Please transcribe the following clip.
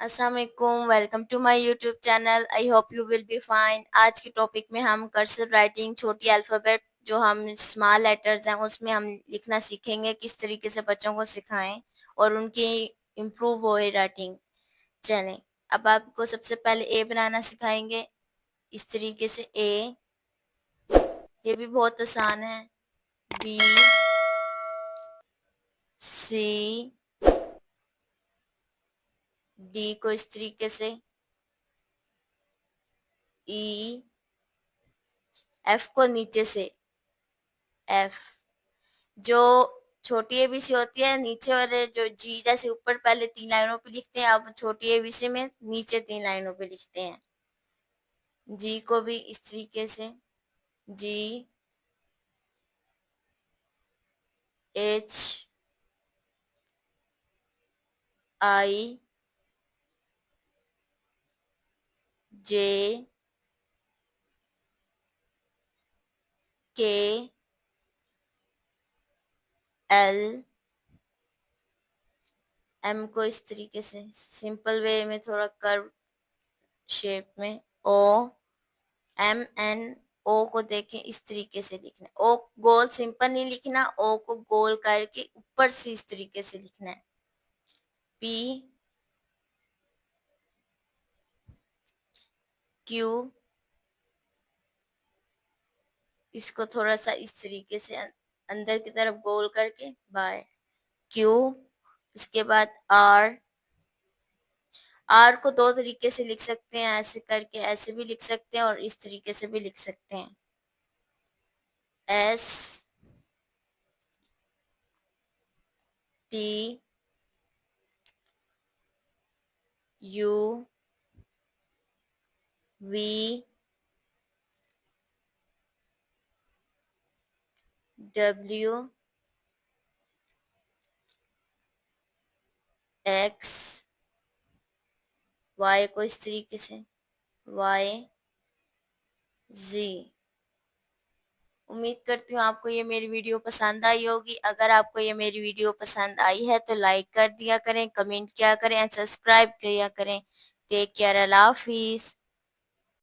अस्सलामुअलैकुम, welcome to my YouTube channel. I hope you will be fine. आज के topic में हम कर्सिव राइटिंग, छोटी अल्फ़ाबेट जो हम स्मॉल लेटर्स हैं उसमें हम लिखना सीखेंगे, किस तरीके से बच्चों को सिखाएं और उनकी इम्प्रूव होए राइटिंग। चलें, अब आपको सबसे पहले ए बनाना सिखाएंगे। इस तरीके से ए, ये भी बहुत आसान है। बी, सी, डी को इस तरीके से, ई, एफ को नीचे से, एफ। जो छोटी एबीसी होती है, नीचे वाले जो जी जैसे ऊपर पहले 3 लाइनों पे लिखते हैं, अब छोटी एबीसी में नीचे 3 लाइनों पे लिखते हैं। जी को भी इस तरीके से, जी, एच, आई, जे, के, एल, एम को इस तरीके से सिंपल वे में, थोड़ा कर्व शेप में, ओ, एम, एन, ओ को देखें इस तरीके से लिखना है। ओ गोल सिंपल नहीं लिखना, ओ को गोल करके ऊपर से इस तरीके से लिखना है। पी, क्यू, इसको थोड़ा सा इस तरीके से अंदर की तरफ गोल करके बाय, क्यू। इसके बाद आर, आर को दो तरीके से लिख सकते हैं, ऐसे करके ऐसे भी लिख सकते हैं और इस तरीके से भी लिख सकते हैं। S, T, U, V, W, X, Y को इस तरीके से, वाई, जी। उम्मीद करती हूँ आपको ये मेरी वीडियो पसंद आई होगी। अगर आपको ये मेरी वीडियो पसंद आई है तो लाइक कर दिया करें, कमेंट किया करें एंड सब्सक्राइब किया करें। टेक केयर, अल्लाह हाफिज़।